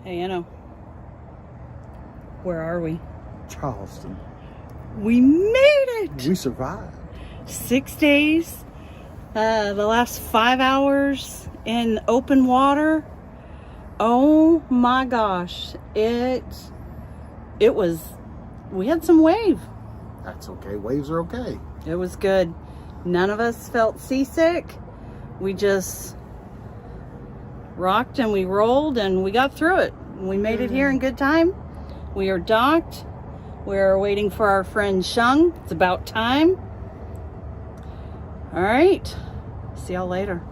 Hey, Anna. Where are we? Charleston. We made it! We survived. 6 days. The last 5 hours in open water. Oh my gosh. It was, we had some wave. That's okay. Waves are okay. It was good. None of us felt seasick. We just rocked and we rolled and we got through it. We made it here in good time. We are docked. We're waiting for our friend Shung. It's about time. All right. See y'all later.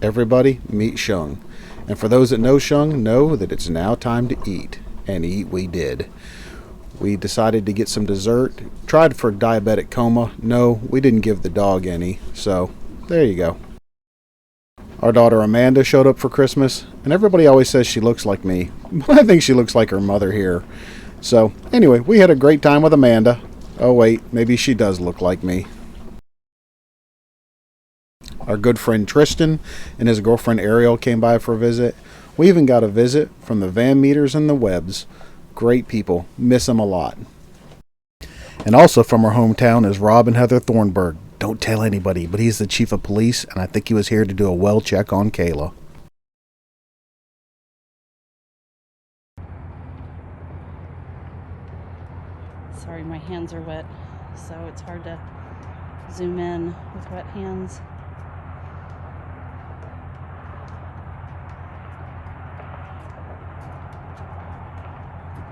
Everybody, meet Shung. And for those that know Shung, know that it's now time to eat. And eat we did. We decided to get some dessert. Tried for diabetic coma. No, we didn't give the dog any. So, there you go. Our daughter Amanda showed up for Christmas. And everybody always says she looks like me. But I think she looks like her mother here. So, anyway, we had a great time with Amanda. Oh wait, maybe she does look like me. Our good friend Tristan and his girlfriend Ariel came by for a visit. We even got a visit from the Van Meters and the Webbs. Great people. Miss them a lot. And also from our hometown is Rob and Heather Thornburg. Don't tell anybody, but he's the chief of police, and I think he was here to do a well check on Kayla. Sorry, my hands are wet, so it's hard to zoom in with wet hands.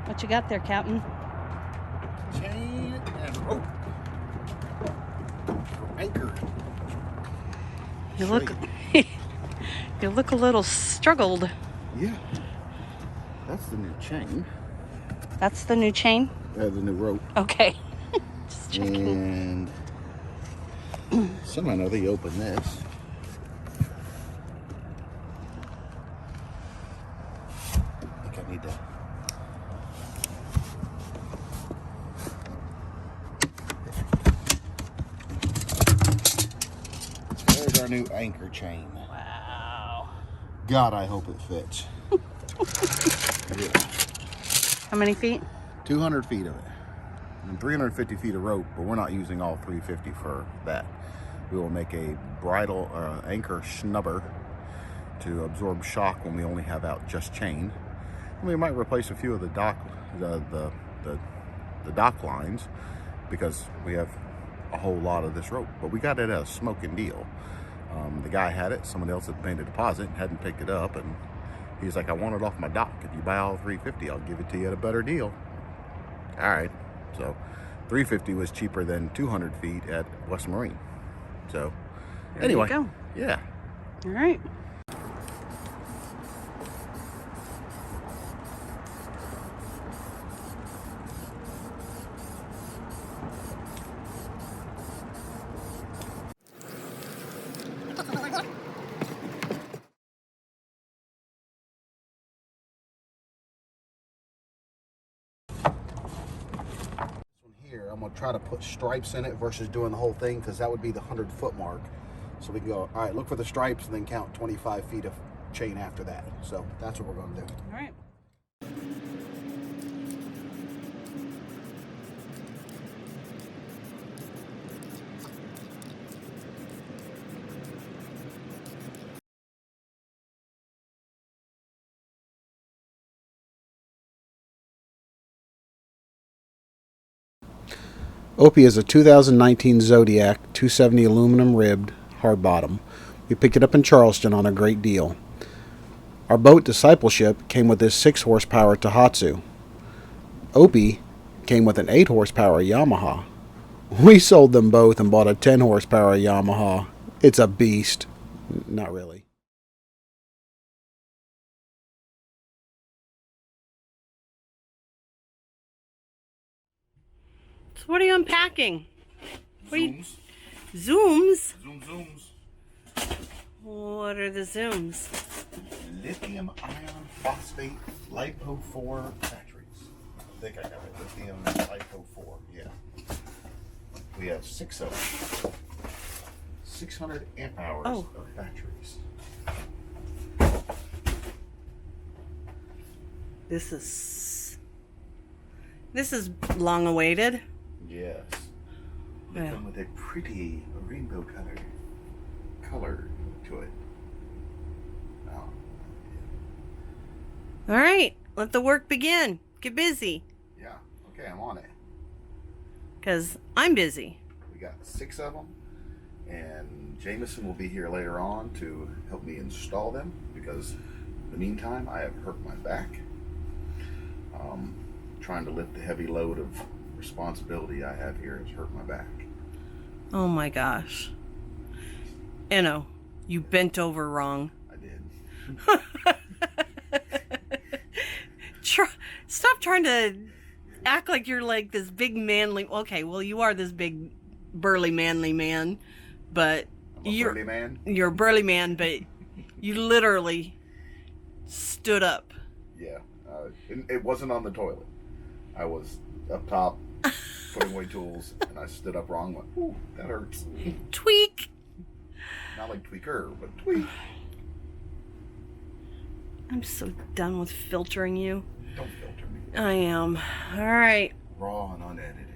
What you got there, Captain? Chain and rope. Anchor. You look you look a little struggled. Yeah. That's the new chain. That's the new chain? The new rope. Okay. Just checking. And somehow or another you open this. I think I need to. There's our new anchor chain. Wow. God, I hope it fits. Yeah. How many feet? 200 feet of it. And 350 feet of rope, but we're not using all 350 for that. We will make a bridle anchor snubber to absorb shock when we only have out just chain. And we might replace a few of the dock lines because we have a whole lot of this rope. But we got it at a smoking deal. The guy had it, someone else had paid a deposit, hadn't picked it up, and he's like, I want it off my dock. If you buy all 350, I'll give it to you at a better deal. All right. So 350 was cheaper than 200 feet at West Marine. So There anyway, you go. yeah. All right. Here, I'm gonna try to put stripes in it versus doing the whole thing because that would be the 100-foot mark. So we can go, all right, look for the stripes and then count 25 feet of chain after that. So that's what we're gonna do. All right. Opie is a 2019 Zodiac 270 aluminum ribbed hard bottom. We picked it up in Charleston on a great deal. Our boat Discipleship came with this 6 horsepower Tohatsu. Opie came with an 8 horsepower Yamaha. We sold them both and bought a 10 horsepower Yamaha. It's a beast. Not really. So what are you unpacking? Zooms. Zooms? Zooms. What are the zooms? Lithium iron phosphate lipo 4 batteries. I think I got it. Lithium lipo 4. Yeah. We have 6 of them. 600 amp hours of batteries. This is long awaited. Yes. They Yeah. come with a pretty rainbow color to it. Oh. All right, let the work begin. Get busy, Yeah. Okay, I'm on it. because I'm busy. We got 6 of them, and Jameson will be here later on to help me install them because in the meantime I have hurt my back. Trying to lift the heavy load of responsibility I have here has hurt my back. Oh my gosh. Enno, you bent over wrong. I did. Stop trying to act like you're like this big manly. Okay, well you are this big burly manly man, but I'm a burly man. You're a burly man, but you literally stood up. Yeah. It wasn't on the toilet. I was up top putting away tools, and I stood up wrong. Went, ooh, that hurts. Tweak. Not like tweaker, but tweak. I'm so done with filtering you. Don't filter me. I am. All right. Raw and unedited.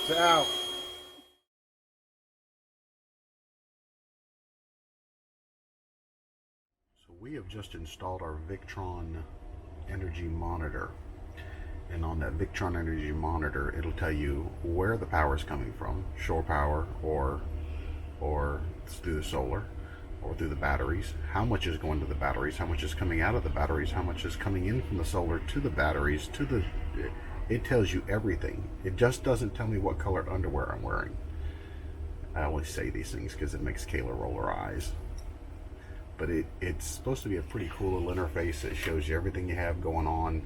It's out. So we have just installed our Victron energy monitor. And on that Victron energy monitor, it'll tell you where the power is coming from, shore power or through the solar or through the batteries, how much is going to the batteries, how much is coming out of the batteries, how much is coming in from the solar to the batteries, it tells you everything. It just doesn't tell me what colored underwear I'm wearing. I always say these things because it makes Kayla roll her eyes. But it's supposed to be a pretty cool little interface that shows you everything you have going on.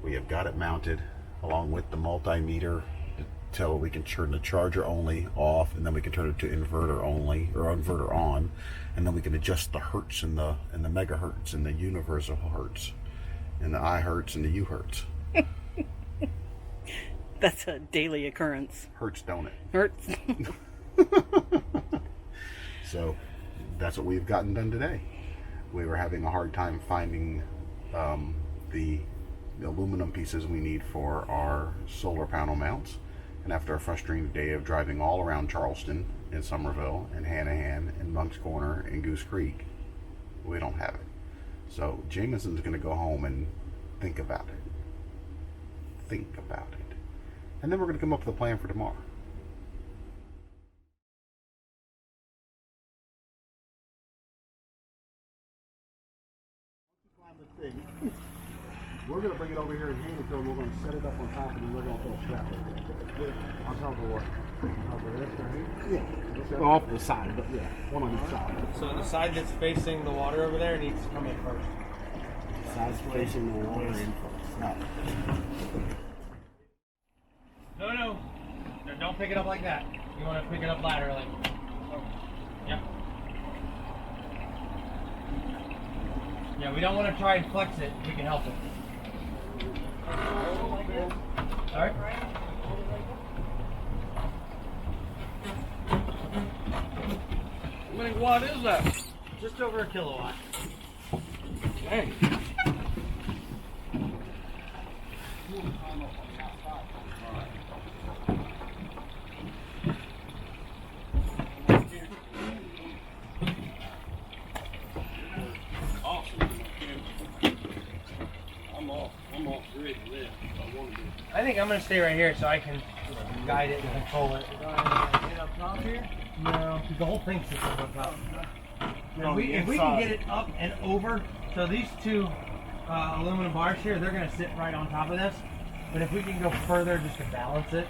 We have got it mounted along with the multimeter to tell we can turn the charger only off, and then we can turn it to inverter only or inverter on, and then we can adjust the hertz and the megahertz and the universal hertz and the I hertz and the U hertz. That's a daily occurrence. Hurts, don't it? Hurts. So that's what we've gotten done today. We were having a hard time finding the aluminum pieces we need for our solar panel mounts, and after a frustrating day of driving all around Charleston and Somerville and Hanahan and Monk's Corner and Goose Creek, we don't have it. So Jameson's going to go home and think about it. And then we're going to come up with a plan for tomorrow. We're going to bring it over here and hand it to them. We're going to set it up on top, and then we're going to put a strap on top of what? On top of this right here? Yeah. Off the side, but yeah, one on each side. So the side that's facing the water over there needs to come in first. The side's facing the water in first. No. No, don't pick it up like that. You want to pick it up laterally. Yep. Yeah, we don't want to try and flex it. We can help it. All right. How many watt is that? Just over a kilowatt. Dang. I'm all ready to live. I want to do. I think I'm gonna stay right here so I can guide it and control it. Get up top here? No, because the whole thing sits up top. From the If we can inside. get it up and over, so these two aluminum bars here, they're gonna sit right on top of this. But if we can go further just to balance it,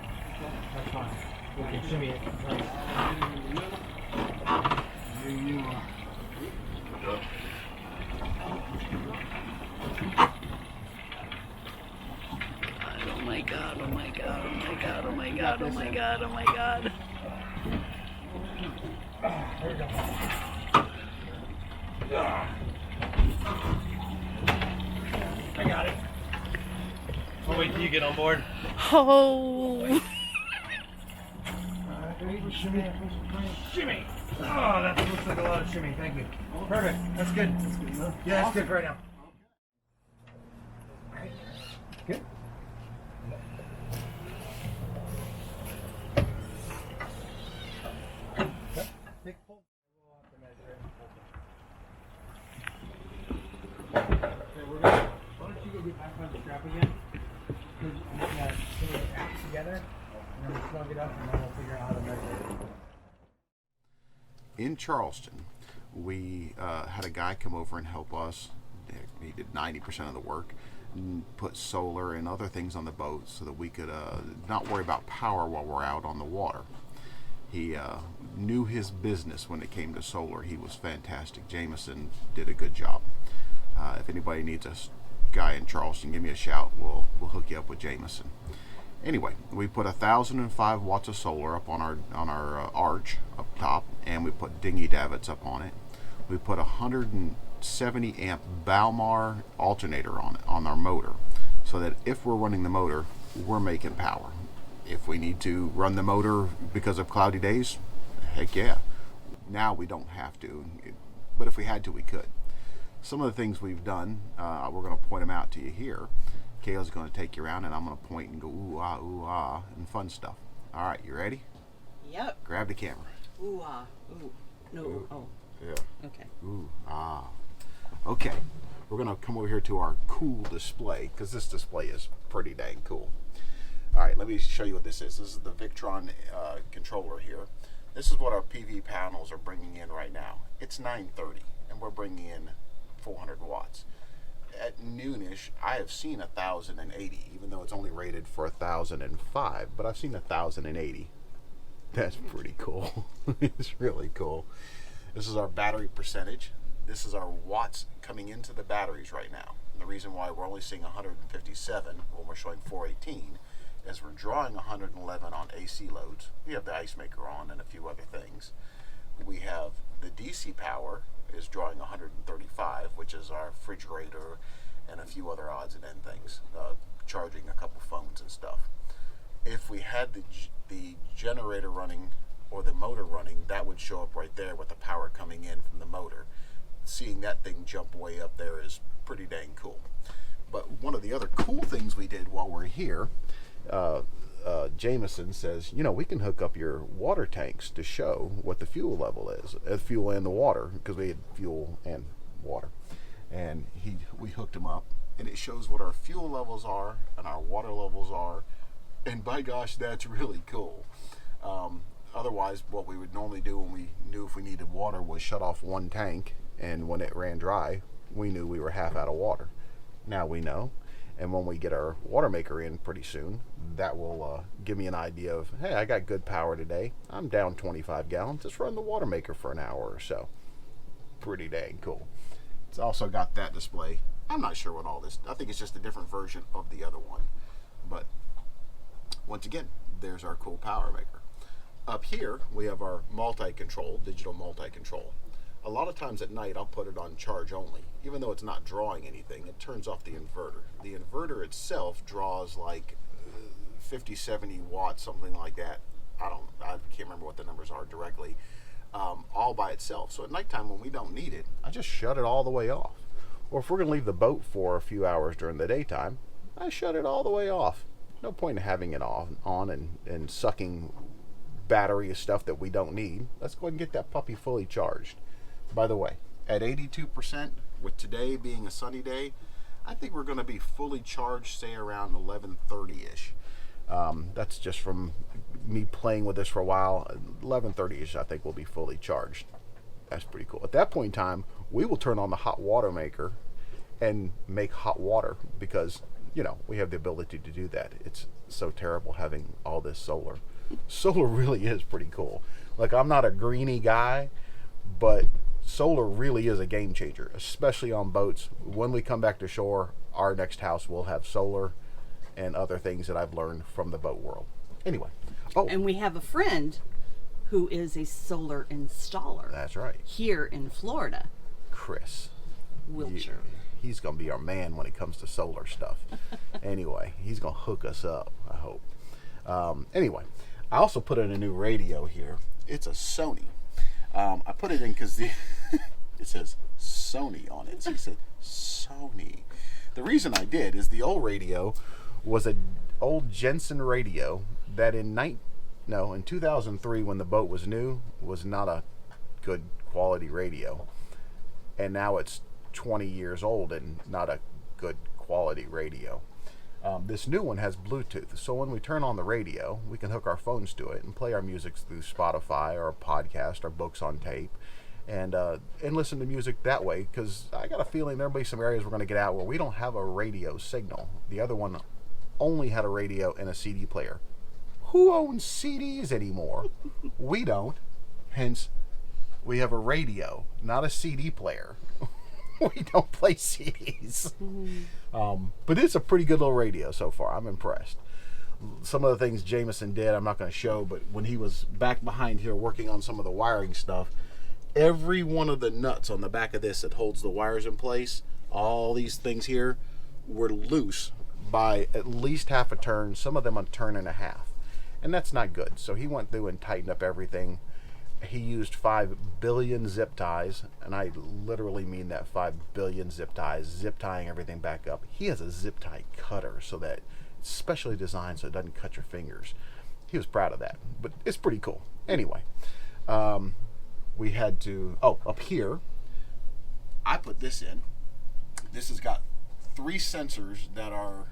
that's fine. We can shimmy it. Here you are. Oh my god, oh my god, oh my god, oh my god, oh my god, oh my god. There we go. I got it. I'll wait till you get on board. Oh. Shimmy. Shimmy. Oh, that looks like a lot of shimmy. Thank you. Perfect. That's good. Yeah, that's good for right now. Good. Big pull. We'll have to measure it. Okay, we're gonna. Why don't you go get back on the strap again? Because I'm gonna put the straps together and then snug it up, and then we'll figure out how to measure it. In Charleston, we had a guy come over and help us. He did 90% of the work, and put solar and other things on the boat so that we could not worry about power while we're out on the water. He knew his business when it came to solar. He was fantastic. Jameson did a good job. If anybody needs a guy in Charleston, give me a shout. We'll hook you up with Jameson. Anyway, we put 1,005 watts of solar up on our arch up top, and we put dinghy davits up on it. We put 170 amp Balmar alternator on it, on our motor, so that if we're running the motor, we're making power. If we need to run the motor because of cloudy days, heck yeah. Now we don't have to, but if we had to, we could. Some of the things we've done, we're going to point them out to you here. Kayla's going to take you around, and I'm going to point and go ooh ah, and fun stuff. All right, you ready? Yep. Grab the camera. Ooh ah. Ooh. No. Ooh. Oh. Yeah. Okay. Ooh ah. Okay. We're going to come over here to our cool display, because this display is pretty dang cool. All right, let me show you what this is. This is the Victron controller here. This is what our PV panels are bringing in right now. It's 9:30, and we're bringing in 400 watts. At noonish, I have seen 1,080, even though it's only rated for 1,005, but I've seen 1,080. That's pretty cool. It's really cool. This is our battery percentage. This is our watts coming into the batteries right now. And the reason why we're only seeing 157 when we're showing 418 is we're drawing 111 on AC loads. We have the ice maker on and a few other things. We have the DC power is drawing 135, which is our refrigerator and a few other odds and end things, charging a couple phones and stuff. If we had the generator running or the motor running, that would show up right there with the power coming in from the motor. Seeing that thing jump way up there is pretty dang cool. But one of the other cool things we did while we're here, Jameson says, you know, we can hook up your water tanks to show what the fuel level is, fuel and the water, because we had fuel and water. And we hooked them up, and it shows what our fuel levels are and our water levels are. And by gosh, that's really cool. Otherwise, what we would normally do when we knew if we needed water was shut off one tank, and when it ran dry, we knew we were half out of water. Now we know. And when we get our water maker in pretty soon, that will give me an idea of, hey, I got good power today. I'm down 25 gallons. Just run the water maker for an hour or so. Pretty dang cool. It's also got that display. I'm not sure what all this, I think it's just a different version of the other one. But once again, there's our cool power maker. Up here, we have our multi-control, digital multi-control. A lot of times at night, I'll put it on charge only. Even though it's not drawing anything, it turns off the inverter. The inverter itself draws like 50, 70 watts, something like that. I can't remember what the numbers are directly, all by itself. So at nighttime, when we don't need it, I just shut it all the way off. Or if we're gonna leave the boat for a few hours during the daytime, I shut it all the way off. No point in having it on and sucking battery of stuff that we don't need. Let's go ahead and get that puppy fully charged. By the way, at 82%, with today being a sunny day, I think we're going to be fully charged, say around 11:30ish. That's just from me playing with this for a while. 11:30ish, I think we'll be fully charged. That's pretty cool. At that point in time, we will turn on the hot water maker and make hot water because, you know, we have the ability to do that. It's so terrible having all this solar. Solar really is pretty cool. Like, I'm not a greeny guy, but solar really is a game changer, especially on boats. When we come back to shore, our next house will have solar and other things that I've learned from the boat world. Anyway. Oh, And we have a friend who is a solar installer. That's right. Here in Florida. Chris. Wiltshire. He's going to be our man when it comes to solar stuff. Anyway, he's going to hook us up, I hope. Anyway, I also put in a new radio here. It's a Sony. I put it in because it says Sony on it. So he said Sony. The reason I did is the old radio was an old Jensen radio that in 2003, when the boat was new, was not a good quality radio. And now it's 20 years old and not a good quality radio. This new one has Bluetooth, so when we turn on the radio, we can hook our phones to it and play our music through Spotify or a podcast or books on tape, and listen to music that way. Because I got a feeling there'll be some areas we're going to get out where we don't have a radio signal. The other one only had a radio and a CD player. Who owns CDs anymore? We don't. Hence, we have a radio, not a CD player. We don't play CDs. But it's a pretty good little radio so far. I'm impressed. Some of the things Jameson did, I'm not going to show, but when he was back behind here working on some of the wiring stuff, every one of the nuts on the back of this that holds the wires in place, all these things here, were loose by at least half a turn, some of them a turn and a half. And that's not good. So he went through and tightened up everything. He used 5 billion zip ties, and I literally mean that, 5 billion zip ties, zip tying everything back up. He has a zip tie cutter so that it's specially designed so it doesn't cut your fingers. He was proud of that, but it's pretty cool. Anyway, we had to, up here, I put this in. This has got 3 sensors that are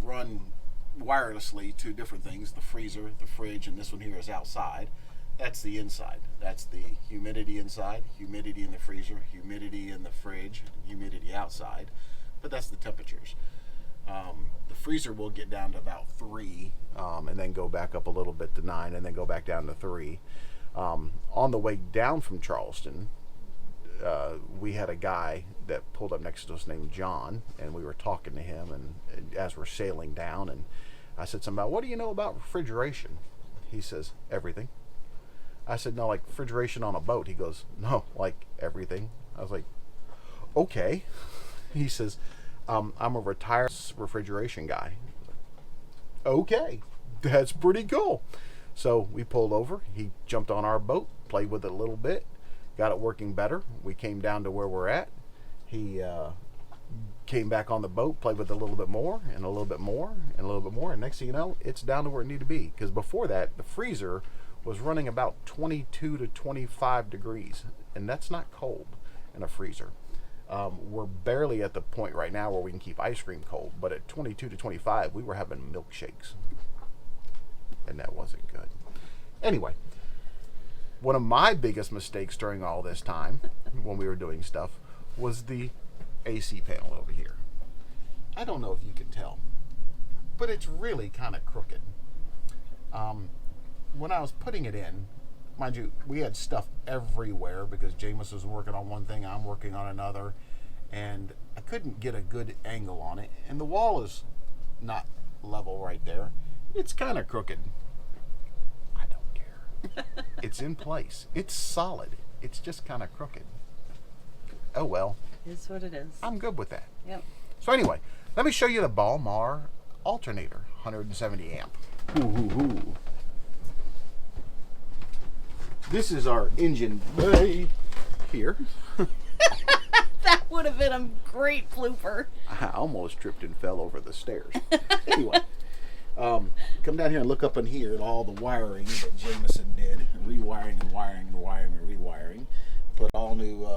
run wirelessly to different things, the freezer, the fridge, and this one here is outside. That's the inside. That's the humidity inside, humidity in the freezer, humidity in the fridge, humidity outside. But that's the temperatures. The freezer will get down to about 3, and then go back up a little bit to 9, and then go back down to 3. On the way down from Charleston, we had a guy that pulled up next to us named John, and we were talking to him, and as we're sailing down, and I said something about, what do you know about refrigeration? He says, everything. I said, no, like refrigeration on a boat. He goes, no, like everything. I was like, okay. He says, I'm a retired refrigeration guy. Okay, that's pretty cool. So we pulled over. He jumped on our boat, played with it a little bit, got it working better. We came down to where we're at. He came back on the boat, played with it a little bit more, and a little bit more, and a little bit more. And next thing you know, it's down to where it needed to be. Because before that, the freezer was running about 22 to 25 degrees, and that's not cold in a freezer. We're barely at the point right now where we can keep ice cream cold, but at 22 to 25, we were having milkshakes, and that wasn't good. Anyway, one of my biggest mistakes during all this time, when we were doing stuff, was the AC panel over here. I don't know if you can tell, but it's really kind of crooked. When I was putting it in, mind you, we had stuff everywhere because Jameis was working on one thing, I'm working on another, and I couldn't get a good angle on it. And the wall is not level right there. It's kind of crooked. I don't care. It's in place. It's solid. It's just kind of crooked. Oh well. It's what it is. I'm good with that. Yep. So anyway, let me show you the Balmar alternator, 170 amp. Ooh. This is our engine bay here. That would have been a great blooper. I almost tripped and fell over the stairs. Anyway, come down here and look up in here at all the wiring that Jameson did. Rewiring and wiring and wiring and rewiring. Put all new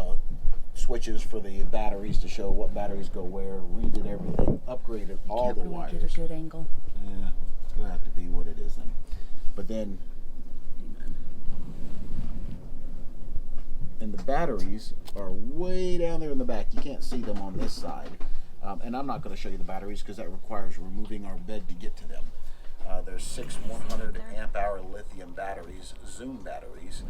switches for the batteries to show what batteries go where. Redid everything, upgraded all the wires. Get a good angle. Yeah, it's gonna have to be what it is then. But then, and the batteries are way down there in the back. You can't see them on this side. And I'm not going to show you the batteries because that requires removing our bed to get to them. There's 6 100 amp hour lithium batteries, Zoom batteries.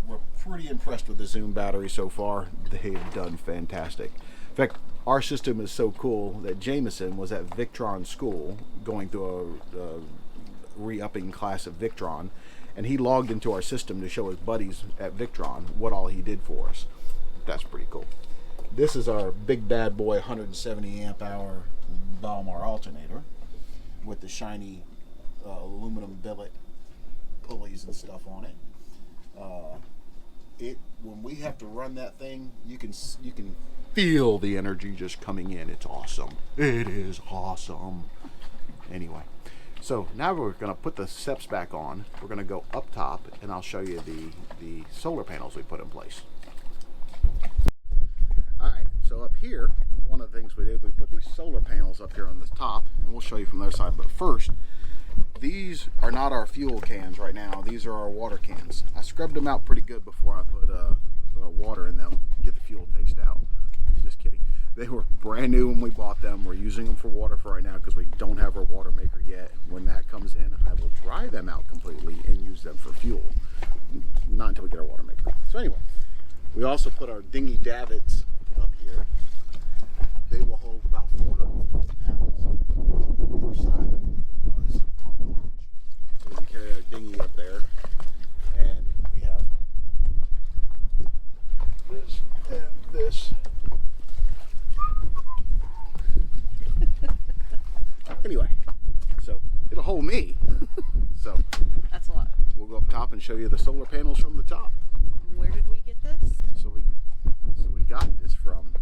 We're pretty impressed with the Zoom battery so far. They've done fantastic. In fact, our system is so cool that Jameson was at Victron school going through a re-upping class of Victron, and he logged into our system to show his buddies at Victron what all he did for us. That's pretty cool. This is our big bad boy 170 amp hour Balmar alternator with the shiny aluminum billet pulleys and stuff on it. When we have to run that thing, you can feel the energy just coming in. It's awesome. It is awesome. Anyway, so now we're going to put the steps back on. We're going to go up top, and I'll show you the solar panels we put in place. Alright, so up here, one of the things we did, we put these solar panels up here on the top, and we'll show you from the other side. But first, these are not our fuel cans right now. These are our water cans. I scrubbed them out pretty good before I put water in them, get the fuel taste out. Just kidding. They were brand new when we bought them. We're using them for water for right now because we don't have our water maker yet. When that comes in, I will dry them out completely and use them for fuel. Not until we get our water maker. So anyway, we also put our dinghy davits up here. They will hold about 450 pounds per side of was on the launch. So we can carry our dinghy up there, and we have this and this. Anyway, so it'll hold me. So That's a lot. we'll go up top and show you the solar panels from the top. Where did we get this? So we got this from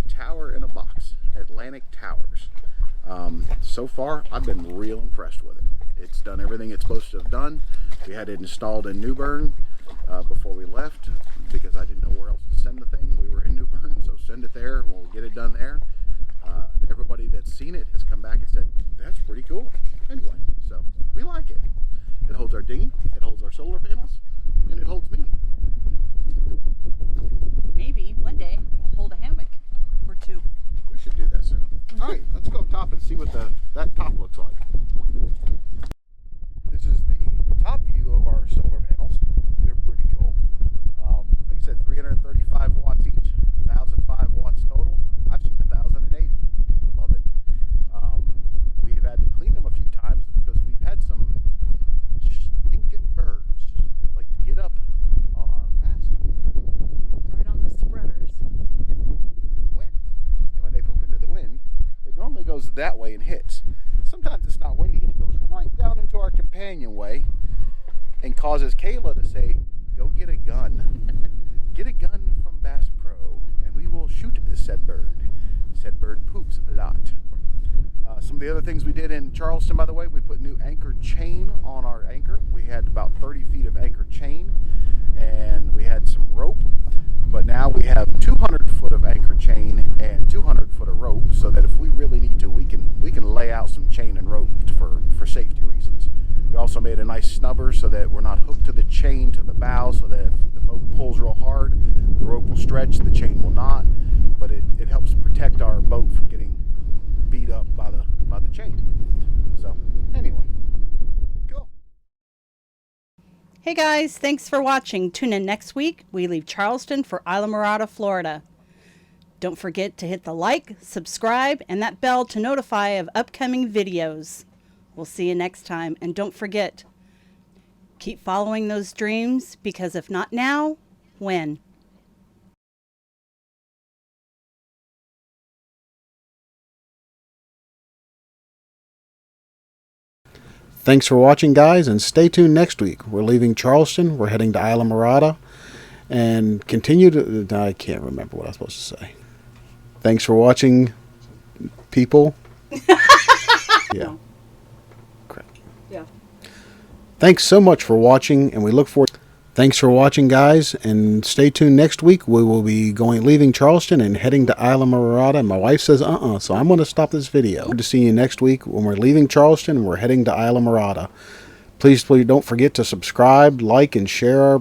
Tower in a Box, Atlantic Towers. So far, I've been real impressed with it. It's done everything it's supposed to have done. We had it installed in New Bern before we left because I didn't know where else to send the thing. We were in New Bern, so send it there and we'll get it done there. Everybody that's seen it has come back and said, that's pretty cool. Anyway, so we like it. It holds our dinghy, it holds our solar panels, and it holds me. Maybe one day we'll hold a hammock or two. We should do that soon. All right, let's go up top and see what that top looks like. This is the top view of our solar panels. They're pretty cool. Like I said, 335 watts each, 1,005 watts total. I've seen 1,080. Love it. We've had to clean them a few times because we've had some stinking birds that like to get up on our mast. Right on the spreaders. Into the wind. And when they poop into the wind, it normally goes that way and hits. Sometimes it's not windy and it goes right down into our companionway and causes Kayla to say, go get a gun. Get a gun from Bass Pro and we will shoot said bird. Said bird poops a lot. Some of the other things we did in Charleston, by the way, we put new anchor chain on our anchor. We had about 30 feet of anchor chain and we had some rope. But now we have 200 foot of anchor chain and 200 foot of rope so that if we really need to, we can lay out some chain and rope for safety reasons. We also made a nice snubber so that we're not hooked to the chain to the bow so that if the boat pulls real hard, the rope will stretch, the chain will not. But it helps protect our boat from getting beat up by the chain. So anyway, cool. Hey guys, thanks for watching. Tune in next week. We leave Charleston for Islamorada, Florida. Don't forget to hit the like, subscribe, and that bell to notify of upcoming videos. We'll see you next time. And don't forget, keep following those dreams because if not now, when? Thanks for watching, guys, and stay tuned next week. We're leaving Charleston. We're heading to Islamorada and continue to... I can't remember what I was supposed to say. Thanks for watching, people. Yeah. Crap. Yeah. Thanks so much for watching, and we look forward... Thanks for watching, guys, and stay tuned next week. We will be leaving Charleston and heading to Islamorada. My wife says so I'm going to stop this video. To see you next week when we're leaving Charleston and we're heading to Islamorada. Please don't forget to subscribe, like, and share our